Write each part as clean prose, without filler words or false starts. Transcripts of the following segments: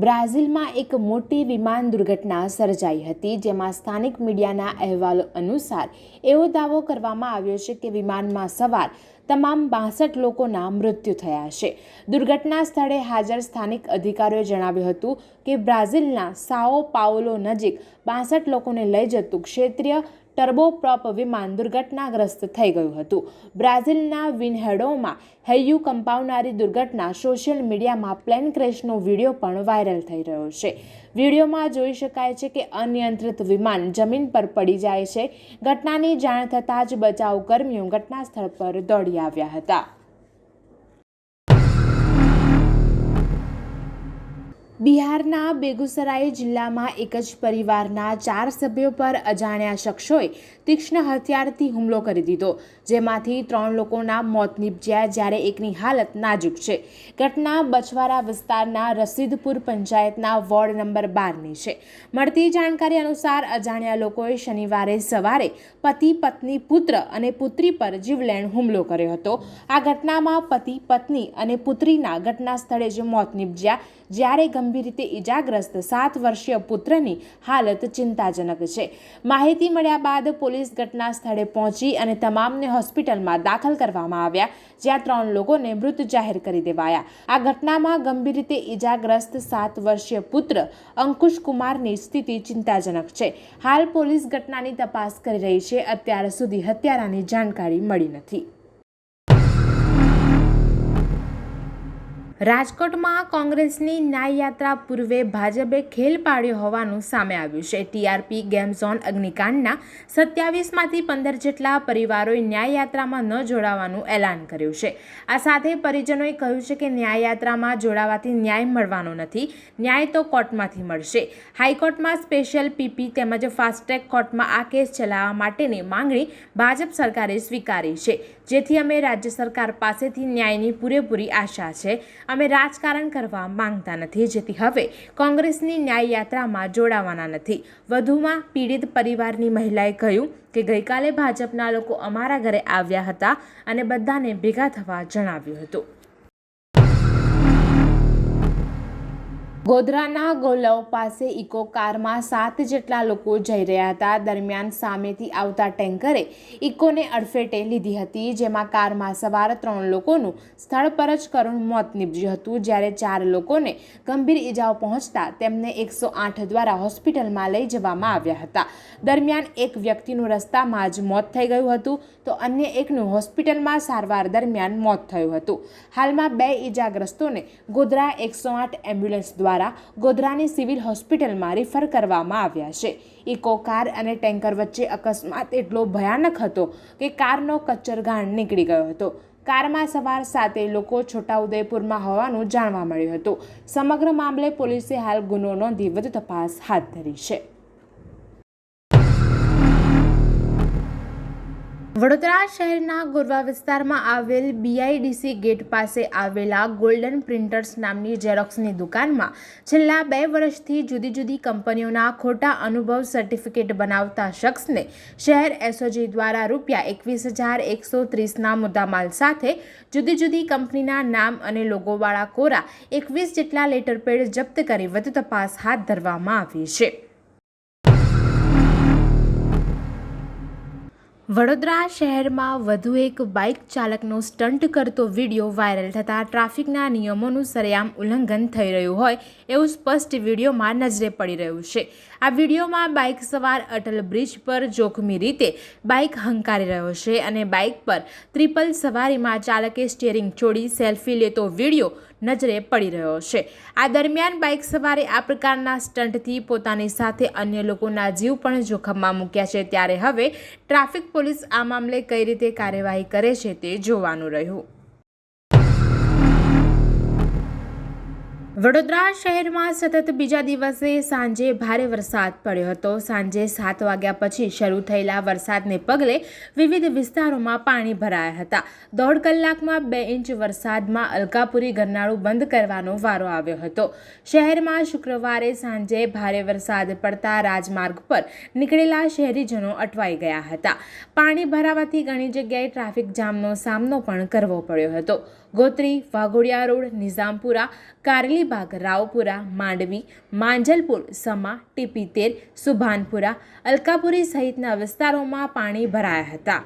બ્રાઝિલમાં એક મોટી વિમાન દુર્ઘટના સર્જાઈ હતી, જેમાં સ્થાનિક મીડિયાના અહેવાલો અનુસાર એવો દાવો કરવામાં આવ્યો છે કે વિમાનમાં સવાર તમામ 62 લોકોના મૃત્યુ થયા છે. દુર્ઘટના સ્થળે હાજર સ્થાનિક અધિકારીઓએ જણાવ્યું હતું કે બ્રાઝિલના સાઓ પાઉલો નજીક 62 લોકોને લઈ જતું ક્ષેત્રીય ટર્બોપ્રોપ વિમાન દુર્ઘટનાગ્રસ્ત થઈ ગયું હતું. બ્રાઝિલના વિનહેડોમાં હૈયુ કંપાવનારી દુર્ઘટના સોશિયલ મીડિયામાં પ્લેન ક્રેશનો વિડીયો પણ વાયરલ થઈ રહ્યો છે. વિડીયોમાં જોઈ શકાય છે કે અનિયંત્રિત વિમાન જમીન પર પડી જાય છે. ઘટનાની જાણ થતાં જ બચાવ કર્મીઓ ઘટના સ્થળ પર દોડી આવ્યા હતા. બિહારના બેગુસરાઈ જિલ્લામાં એક જ પરિવારના 4 સભ્યો પર અજાણ્યા શખ્સોએ તીક્ષ્ણ હથિયારથી હુમલો કરી દીધો, જેમાંથી 3 લોકોના મોત નીપજ્યા જ્યારે એકની હાલત નાજુક છે. ઘટના બછવારા વિસ્તારના રસીદપુર પંચાયતના વોર્ડ નંબર 12ની છે. મળતી જાણકારી અનુસાર અજાણ્યા લોકોએ શનિવારે સવારે પતિ, પત્ની, પુત્ર અને પુત્રી પર જીવલેણ હુમલો કર્યો હતો. આ ઘટનામાં પતિ, પત્ની અને પુત્રીના ઘટના સ્થળે જ મોત નીપજ્યા, જ્યારે ગંભીર રીતે ઈજાગ્રસ્ત 7 વર્ષીય પુત્રની હાલત ચિંતાજનક છે. માહિતી મળ્યા બાદ પોલીસ ઘટના સ્થળે પહોંચી અને તમામને હોસ્પિટલમાં દાખલ કરવામાં આવ્યા, જ્યાં 3 લોકોને મૃત જાહેર કરી દેવાયા. આ ઘટનામાં ગંભીર રીતે ઈજાગ્રસ્ત 7 વર્ષીય પુત્ર અંકુશ કુમારની સ્થિતિ ચિંતાજનક છે. હાલ પોલીસ ઘટનાની તપાસ કરી રહી છે. અત્યાર સુધી હત્યારાની જાણકારી મળી નથી. રાજકોટમાં કોંગ્રેસની ન્યાયયાત્રા પૂર્વે ભાજપે ખેલ પાડ્યો હોવાનું સામે આવ્યું છે. ટીઆરપી ગેમ ઝોન અગ્નિકાંડના 27માંથી 15 જેટલા પરિવારોએ ન્યાયયાત્રામાં ન જોડાવાનું એલાન કર્યું છે. આ સાથે પરિજનોએ કહ્યું છે કે ન્યાયયાત્રામાં જોડાવાથી ન્યાય મળવાનો નથી, ન્યાય તો કોર્ટમાંથી મળશે. હાઈકોર્ટમાં સ્પેશિયલ પીપી તેમજ ફાસ્ટ ટ્રેક કોર્ટમાં આ કેસ ચલાવવા માટેની માંગણી ભાજપ સરકારે સ્વીકારી છે, જેથી અમે રાજ્ય સરકાર પાસેથી ન્યાયની પૂરેપૂરી આશા છે. અમે રાજકારણ કરવા માંગતા નથી, જેથી હવે કોંગ્રેસની ન્યાયયાત્રામાં જોડાવાના નથી. વધુમાં પીડિત પરિવારની મહિલાએ કહ્યું કે ગઈકાલે ભાજપના લોકો અમારા ઘરે આવ્યા હતા અને બધાને ભેગા થવા જણાવ્યું હતું. ગોધરાના ગોલવ પાસે ઇકો કારમાં 7 જેટલા લોકો જઈ રહ્યા હતા. દરમિયાન સામેથી આવતા ટેન્કરે ઇકોને અડફેટે લીધી હતી, જેમાં કારમાં સવાર 3 લોકોનું સ્થળ પર જ કરુણ મોત નીપજ્યું હતું, જ્યારે 4 લોકોને ગંભીર ઈજાઓ પહોંચતા તેમને 108 દ્વારા હોસ્પિટલમાં લઈ જવામાં આવ્યા હતા. દરમિયાન એક વ્યક્તિનું રસ્તામાં જ મોત થઈ ગયું હતું, તો અન્ય એકનું હોસ્પિટલમાં સારવાર દરમિયાન મોત થયું હતું. હાલમાં 2 ઈજાગ્રસ્તોને ગોધરા 108 એમ્બ્યુલન્સ દ્વારા ગોધરાની સિવિલ હોસ્પિટલમાં રિફર કરવામાં આવ્યા છે. ઇકો કાર અને ટેન્કર વચ્ચે અકસ્માત એટલો ભયાનક હતો કે કારનો કચ્ચરઘાણ નીકળી ગયો હતો. કારમાં સવાર 7 લોકો છોટાઉદેપુરમાં હોવાનું જાણવા મળ્યું હતું. સમગ્ર મામલે પોલીસે હાલ ગુનો નોંધી વધુ તપાસ હાથ ધરી છે. વડોદરા શહેરના ગોરવા વિસ્તારમાં આવેલ બીઆઈડીસી ગેટ પાસે આવેલા ગોલ્ડન પ્રિન્ટર્સ નામની ઝેરોક્સની દુકાનમાં છેલ્લા 2 વર્ષથી જુદી જુદી કંપનીઓના ખોટા અનુભવ સર્ટિફિકેટ બનાવતા શખ્સને શહેર એસઓજી દ્વારા ₹21,130ના મુદ્દામાલ સાથે જુદી જુદી કંપનીના નામ અને લોગોવાળા કોરા 21 જેટલા લેટરપેડ જપ્ત કરી વધુ તપાસ હાથ ધરવામાં આવી છે. વડોદરા શહેરમાં વધુ એક બાઇક ચાલકનો સ્ટન્ટ કરતો વિડીયો વાયરલ થતાં ટ્રાફિકના નિયમોનું સરેઆમ ઉલ્લંઘન થઈ રહ્યું હોય એવું સ્પષ્ટ વિડીયોમાં નજરે પડી રહ્યું છે. આ વિડીયોમાં બાઇક સવાર અટલ બ્રિજ પર જોખમી રીતે બાઇક હંકારી રહ્યો છે અને બાઇક પર ટ્રિપલ સવારીમાં ચાલકે સ્ટીયરિંગ છોડી સેલ્ફી લેતો વિડીયો નજરે પડી રહ્યો છે. આ દરમિયાન બાઇક સવારે આ પ્રકારના સ્ટન્ટથી પોતાની સાથે અન્ય લોકોના જીવ પણ જોખમમાં મૂક્યા છે, ત્યારે હવે ટ્રાફિક પોલીસ આ મામલે કઈ રીતે કાર્યવાહી કરે છે તે જોવાનું રહ્યું. વડોદરા શહેરમાં સતત બીજા દિવસે સાંજે ભારે વરસાદ પડ્યો હતો. સાંજે 7 વાગ્યા પછી શરૂ થયેલા વરસાદને પગલે વિવિધ વિસ્તારોમાં પાણી ભરાયા હતા. 1.5 કલાકમાં 2 ઇંચ વરસાદમાં અલકાપુરી ગરનાળું બંધ કરવાનો વારો આવ્યો હતો. શહેરમાં શુક્રવારે સાંજે ભારે વરસાદ પડતા રાજમાર્ગ પર નીકળેલા શહેરીજનો અટવાઈ ગયા હતા. પાણી ભરાવાથી ઘણી જગ્યાએ ટ્રાફિક જામનો સામનો પણ કરવો પડ્યો હતો. ગોત્રી, વાઘોડિયા રોડ, નિઝામપુરા, કારેલી અલીબાગ, રાવપુરા, માંડવી, માંજલપુર, સમા, ટીપીતેર, સુભાનપુરા, અલકાપુરી સહિતના વિસ્તારોમાં પાણી ભરાયા હતા.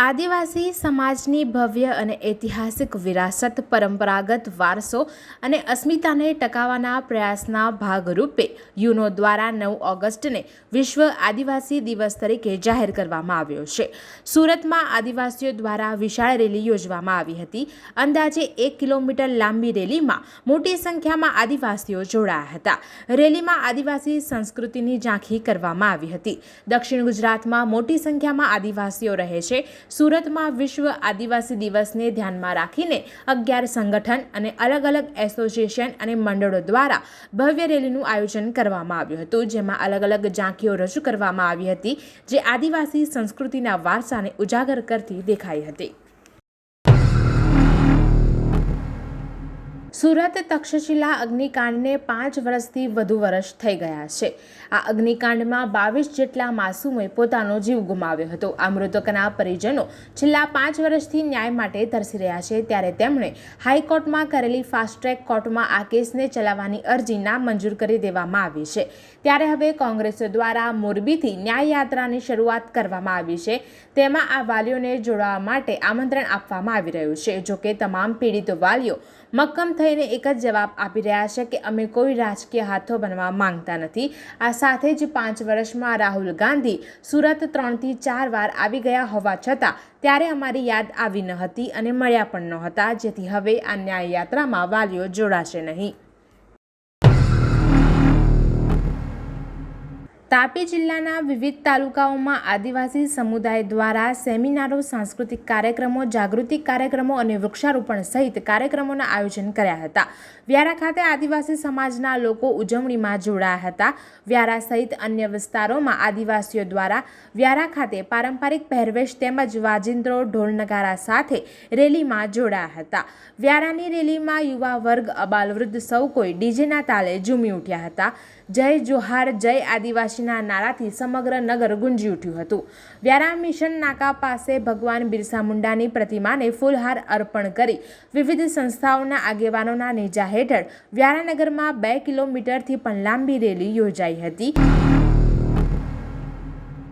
આદિવાસી સમાજની ભવ્ય અને ઐતિહાસિક વિરાસત, પરંપરાગત વારસો અને અસ્મિતાને ટકાવવાના પ્રયાસના ભાગરૂપે યુનો દ્વારા 9 ઓગસ્ટને વિશ્વ આદિવાસી દિવસ તરીકે જાહેર કરવામાં આવ્યો છે. સુરતમાં આદિવાસીઓ દ્વારા વિશાળ રેલી યોજવામાં આવી હતી. અંદાજે 1 કિલોમીટર લાંબી રેલીમાં મોટી સંખ્યામાં આદિવાસીઓ જોડાયા હતા. રેલીમાં આદિવાસી સંસ્કૃતિની ઝાંખી કરવામાં આવી હતી. દક્ષિણ ગુજરાતમાં મોટી સંખ્યામાં આદિવાસીઓ રહે છે. સુરતમાં વિશ્વ આદિવાસી દિવસને ધ્યાનમાં રાખીને 11 સંગઠન અને અલગ અલગ એસોસિએશન અને મંડળો દ્વારા ભવ્ય રેલીનું આયોજન કરવામાં આવ્યું હતું, જેમાં અલગ અલગ ઝાંખીઓ રજૂ કરવામાં આવી હતી, જે આદિવાસી સંસ્કૃતિના વારસાને ઉજાગર કરતી દેખાઈ હતી. સુરત તક્ષશિલા અગ્નિકાંડને 5 વર્ષથી વધુ વર્ષ થઈ ગયા છે. આ અગ્નિકાંડમાં 22 જેટલા માસૂમોએ પોતાનો જીવ ગુમાવ્યો હતો. આ મૃતકોના પરિજનો છેલ્લા 5 વર્ષથી ન્યાય માટે તરસી રહ્યા છે, ત્યારે તેમણે હાઈકોર્ટમાં કરેલી ફાસ્ટ ટ્રેક કોર્ટમાં આ કેસને ચલાવવાની અરજી નામંજૂર કરી દેવામાં આવી છે. ત્યારે હવે કોંગ્રેસ દ્વારા મોરબીથી ન્યાય યાત્રાની શરૂઆત કરવામાં આવી છે. તેમાં આ વાલીઓને જોડાવા માટે આમંત્રણ આપવામાં આવી રહ્યું છે. જોકે તમામ પીડિત વાલીઓ મક્કમ થઈને એક જ જવાબ આપી રહ્યા છે કે અમે કોઈ રાજકીય હાથો બનવા માંગતા નથી. આ સાથે જ 5 વર્ષમાં રાહુલ ગાંધી સુરત 3 થી 4 વાર આવી ગયા હોવા છતાં ત્યારે અમારી યાદ આવી ન હતી અને મળ્યા પણ નહોતા, જેથી હવે આ ન્યાય યાત્રામાં વાલીઓ જોડાશે નહીં. તાપી જિલ્લાના વિવિધ તાલુકાઓમાં આદિવાસી સમુદાય દ્વારા સેમિનારો, સાંસ્કૃતિક કાર્યક્રમો, જાગૃતિ કાર્યક્રમો અને વૃક્ષારોપણ સહિત કાર્યક્રમોના આયોજન કર્યા હતા. વ્યારા ખાતે આદિવાસી સમાજના લોકો ઉજવણીમાં જોડાયા હતા. વ્યારા સહિત અન્ય વિસ્તારોમાં આદિવાસીઓ દ્વારા વ્યારા ખાતે પારંપરિક પહેરવેશ તેમજ વાજિંત્રો, ઢોલ નગારા સાથે રેલીમાં જોડાયા હતા. વ્યારાની રેલીમાં યુવા વર્ગ, અબાલવૃદ્ધ સૌ કોઈ ડીજેના તાલે ઝૂમી ઉઠ્યા હતા. જય જોહાર, જય આદિવાસીના નારાથી સમગ્ર નગર ગુંજી ઉઠ્યું હતું. વ્યારા મિશન નાકા પાસે ભગવાન બિરસા મુંડાની પ્રતિમાને ફૂલહાર અર્પણ કરી વિવિધ સંસ્થાઓના આગેવાનોના નેજા હેઠળ વ્યારાનગરમાં 2 કિલોમીટરથી પણ લાંબી રેલી યોજાઈ હતી.